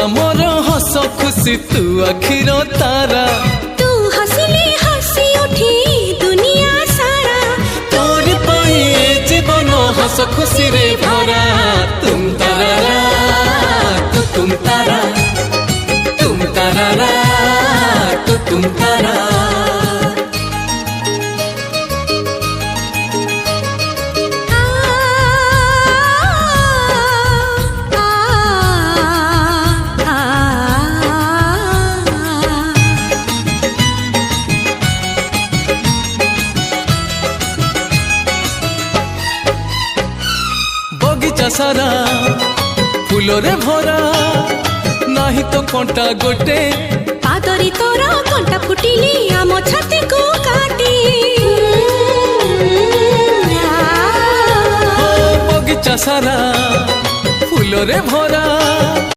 आमर हस खुशी तू आखिर तारा तू हसिले हसी उठी दुनिया सारा तोर पाई जीवन हस खुशी रे भरा तुम तारा तू तुम तारा तुम तारा तू तुम तारा बगीचा सारा फूलरे भरा नाही तो कंटा गोटे पादरी तोरा कंटा फुटिली आम छाती को काटी बगीचा सारा फूलरे भरा